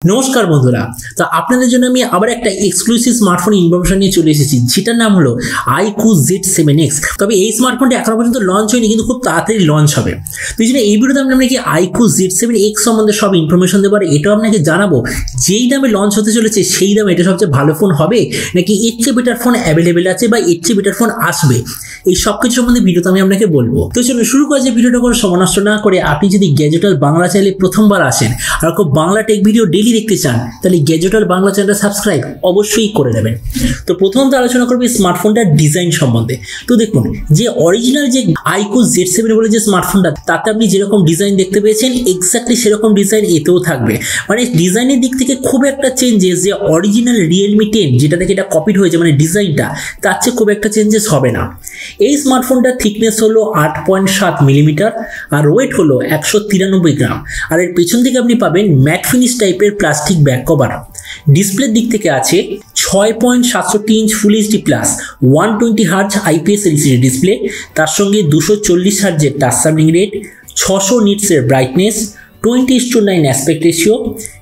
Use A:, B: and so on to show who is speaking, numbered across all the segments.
A: নমস্কার বন্ধুরা, তো আপনাদের জন্য আমি আবার একটা এক্সক্লুসিভ স্মার্টফোন ইনফরমেশন নিয়ে চলে এসেছি, যেটার নাম হলো iQOO Z7X। তবে এই স্মার্টফোনটা এখনো পর্যন্ত লঞ্চ হয়নি, কিন্তু খুব তাড়াতাড়ি লঞ্চ হবে। তো এই জন্য এই ভিডিওতে আমি আপনাকে iQOO Z7X সম্বন্ধে সব ইনফরমেশন দেবো, আর এটাও আপনাকে জানাবো যেই দামে লঞ্চ হতে চলেছে সেই দামে এটা সবচেয়ে ভালো ফোন হবে নাকি এর চেয়ে বেটার ফোন অ্যাভেলেবেল আছে বা এর চেয়ে বেটার ফোন আসবে। এই সব কিছু সম্বন্ধে ভিডিওতে আমি আপনাকে বলবো। তো চলুন শুরু করা যে ভিডিওটা কোনো সময় নষ্ট না করে, আপনি যদি গ্যাজেটাল বাংলা চ্যানেলে প্রথমবার আসেন আর খুব বাংলা টেক ভিডিও ডেইলি দেখতে চান, তাহলে গ্যাজেটাল বাংলা চ্যানেলটা সাবস্ক্রাইব অবশ্যই করে নেবেন। তো প্রথমত আলোচনা করবে স্মার্টফোনটার ডিজাইন সম্বন্ধে। তো দেখুন, যে অরিজিনাল যে iQOO Z7 বলে যে স্মার্টফোনটা, তাতে আপনি যেরকম ডিজাইন দেখতে পেয়েছেন এক্স্যাক্টলি সেরকম ডিজাইন এতেও থাকবে। মানে ডিজাইনের দিক থেকে খুব একটা চেঞ্জেস যে অরিজিনাল Realme 10 যেটা থেকে এটা কপিড হয়েছে, মানে ডিজাইনটা তার চেয়ে খুব একটা চেঞ্জেস হবে না। এই স্মার্টফোনটার থিকনেস হলো 8.7 মিলিমিটার আর ওয়েট হলো 193 গ্রাম। আর এর পেছন দিকে আপনি পাবেন ম্যাট ফিনিশ টাইপের প্লাস্টিক ব্যাক কভার। ডিসপ্লের দিক থেকে আছে 6.67 inch full HD plus 120 hertz IPS LCD display, তার সঙ্গে 240 হার্জের টাচ সাবলিং রেট, 600 নিটসের brightness, 20:9 aspect ratio,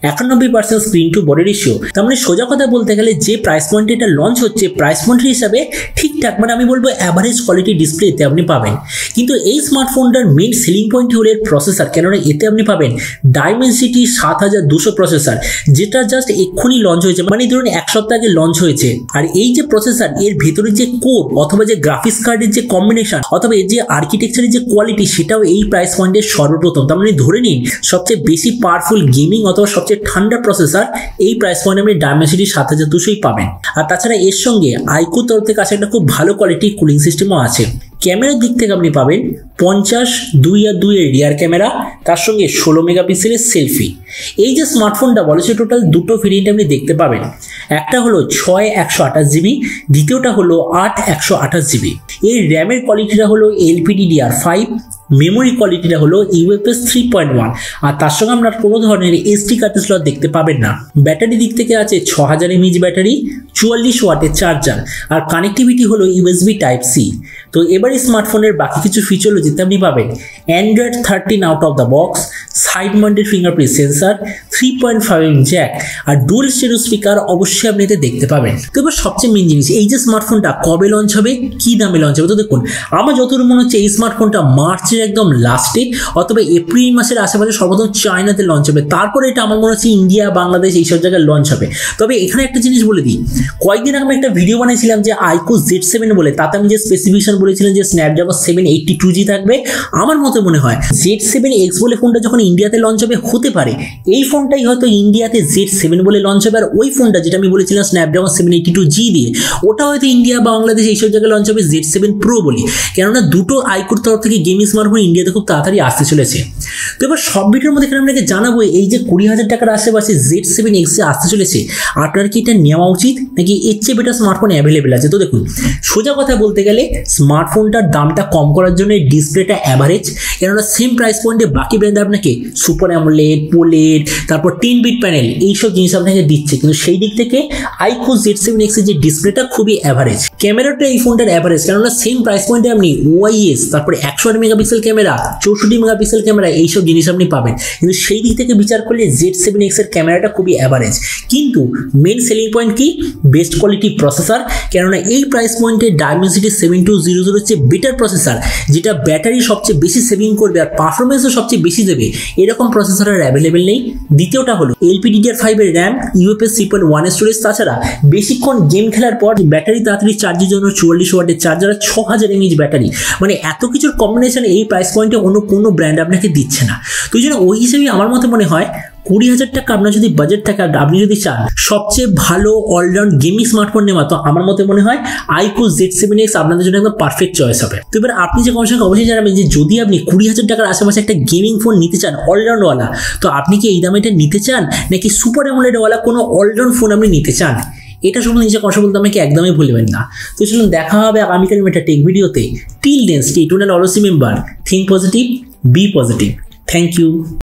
A: 91% screen to body ratio. তার মানে সোজা কথা বলতে গেলে যে প্রাইস পয়েন্টে এটা লঞ্চ হচ্ছে, প্রাইস পয়েন্টের হিসাবে ঠিকঠাক, মানে আমি বলবো অ্যাভারেজ কোয়ালিটি ডিসপ্লেতে আপনি পাবেন। কিন্তু এই স্মার্টফোনটার মেইন সেলিং পয়েন্ট হলো এর প্রসেসর, কেননা এতে আপনি পাবেন Dimensity 7200 প্রসেসর, যেটা জাস্ট এক্ষুনি লঞ্চ হয়েছে, মানে ধরুন এক সপ্তাহ আগে লঞ্চ হয়েছে। আর এই যে প্রসেসর, এর ভেতরে যে কোর অথবা যে গ্রাফিক্স কার্ডের যে কম্বিনেশন অথবা এর যে আর্কিটেকচারের যে কোয়ালিটি, সেটাও এই প্রাইস পয়েন্টের সর্বপ্রথম। তার মানে ধরে নিন সবচেয়ে বেশি পাওয়ারফুল গেমিং অথবা সবচেয়ে ঠান্ডা প্রসেসর এই প্রাইস পয়েন্টে আপনি Dimensity 7200 পাবেন। আর তাছাড়া এর সঙ্গে iQOO তরফ থেকে আছে একটা খুব ভালো কোয়ালিটির কুলিং সিস্টেমও আছে। ক্যামেরার দিক থেকে আপনি পাবেন 50:2:2 এর রিয়ার ক্যামেরা, তার সঙ্গে 16 মেগাপিক্সেলের সেলফি। এই যে স্মার্টফোনটা বলেছে টোটাল দুটো ভেরিয়েন্ট আপনি দেখতে পাবেন। একটা হলো 6/128GB, দ্বিতীয়টা হলো 8/128GB। এর র্যামের কোয়ালিটিটা হলো LPDDR5, মেমোরি কোয়ালিটিটা হলো UFS 3.1, আর তার সঙ্গে আপনার কোনো ধরনের SD কার্ড স্লট দেখতে পাবেন না। ব্যাটারি দিক থেকে আছে 6000 mAh ব্যাটারি, 44 ওয়াটের চার্জার, আর কানেক্টিভিটি হলো USB Type-C। তো এবার এই স্মার্টফোনের বাকি কিছু ফিচার হলো যেতে আপনি পাবেন Android 13 out of the box, side mounted fingerprint sensor, 3.5mm jack, আর ডুয়াল স্টেরিও স্পিকার অবশ্যই আপনি এতে দেখতে পাবেন। তো এবার সবচেয়ে মেইন জিনিস, এই যে স্মার্টফোনটা কবে লঞ্চ হবে, কি দামে লঞ্চ হবে। তো দেখুন, আমার যতদূর মনে হচ্ছে এই স্মার্টফোনটা মার্চের একদম লাস্টে অথবা এপ্রিল মাসের আশেপাশে সর্বপ্রথম চায়নাতে লঞ্চ হবে, তারপরে এটা আমার মনে হচ্ছে ইন্ডিয়া, বাংলাদেশ এইসব জায়গায় লঞ্চ হবে। তবে এখানে একটা জিনিস বলে দিই, কয়েকদিন আগে আমি একটা ভিডিও বানিয়েছিলাম যে iQOO Z7 বলে, তাতে আমি যে স্পেসিফিকেশন বলেছিলাম যে স্ন্যাপড্রাগন 782G থাকবে। আমার মতে মনে হয় Z7X বলে ফোনটা যখন ইন্ডিয়াতে লঞ্চ হবে, হতে পারে এই ফোনটাই হয়তো ইন্ডিয়াতে Z7 বলে লঞ্চ হবে, আর ওই ফোনটা যেটা আমি বলেছিলাম স্ন্যাপড্রাগন 782G দিয়ে, ওটা হয়তো ইন্ডিয়া বা বাংলাদেশ এইসব জায়গায় লঞ্চ হবে Z7 Pro বলে। কেননা দুটো iQOO তরফ থেকে গেমিং স্মার্টফোন ইন্ডিয়াতে খুব তাড়াতাড়ি আসতে চলেছে। তো এবার সব ভিডিওর মধ্যে এখানে আপনাকে জানাবো, এই যে 20,000 টাকার আশেপাশে Z7X আসতে চলেছে, আপনার কি এটা নেওয়া উচিত নাকি এর চেয়ে বেটার স্মার্টফোন অ্যাভেলেবেল আছে। তো দেখুন, সোজা কথা বলতে গেলে স্মার্টফোনটার দামটা কম করার জন্য এই ডিসপ্লেটা অ্যাভারেজ, কেননা সেম প্রাইস পয়েন্টে বাকি ব্র্যান্ড আপনাকে সুপার অ্যামোলেড, পোলেড, তারপর 10-bit প্যানেল এইসব জিনিস আপনাকে দিচ্ছে, কিন্তু সেই দিক থেকে iQOO Z7X এর যে ডিসপ্লেটা খুবই অ্যাভারেজ। ক্যামেরাটা এই ফোনটার অ্যাভারেজ, কেননা সেম প্রাইস পয়েন্টে আপনি OIS, তারপরে 108 মেগাপিক্সেল ক্যামেরা, 64 মেগাপিক্সেল ক্যামেরা এইসব জিনিস আপনি পাবেন, কিন্তু সেই দিক থেকে বিচার করলে Z7X এর ক্যামেরাটা খুবই অ্যাভারেজ। কিন্তু মেন সেলিং পয়েন্ট কি, বেস্ট কোয়ালিটি প্রসেসর, কেননা এই প্রাইস পয়েন্টে Dimensity 7200 হচ্ছে বেটার প্রসেসর, যেটা ব্যাটারি সবচেয়ে বেশি সেভিং করবে আর পারফরমেন্সও সবচেয়ে বেশি দেবে, এরকম প্রসেসর আর অ্যাভেলেবেল নেই। দ্বিতীয়টা হলো LPDDR5 এর র্যাম, UFS 3.1 স্টোরেজ, তাছাড়া বেশিক্ষণ গেম খেলার পর ব্যাটারি তাড়াতাড়ি চার্জের জন্য 44 ওয়াটের চার্জার, 6000 mAh ব্যাটারি। মানে এত কিছুর কম্বিনেশন এই প্রাইস পয়েন্টে অন্য কোনো ব্র্যান্ড আপনাকে দিচ্ছে না। তো এই জন্য ওই হিসেবে আমার মতে মনে হয় 20,000 টাকা আপনার যদি বাজেট থাকে, আপনি যদি চান সবচেয়ে ভালো অলরাউন্ড গেমিং স্মার্টফোন নেওয়া, তো আমার মতে মনে হয় iQOO Z7X আপনাদের জন্য একদম পারফেক্ট চয়েস হবে। তো এবার আপনি যে কমেন্ট সেকশনে অবশ্যই জানাবেন যে যদি আপনি 20,000 টাকার আশেপাশে একটা গেমিং ফোন নিতে চান অলরাউন্ডওয়ালা, তো আপনি কি এই দামে এটা নিতে চান নাকি সুপার অ্যামোলেডওয়ালা কোনো অলরাউন্ড ফোন আপনি নিতে চান। এটা সম্বন্ধে নিজে কথা বলতে আমাকে একদমই ভুলবেন না। তো চলুন দেখা হবে আগামীকাল একটা টেক ভিডিওতে। Till then stay tuned, always remember, think positive, be positive. Thank you.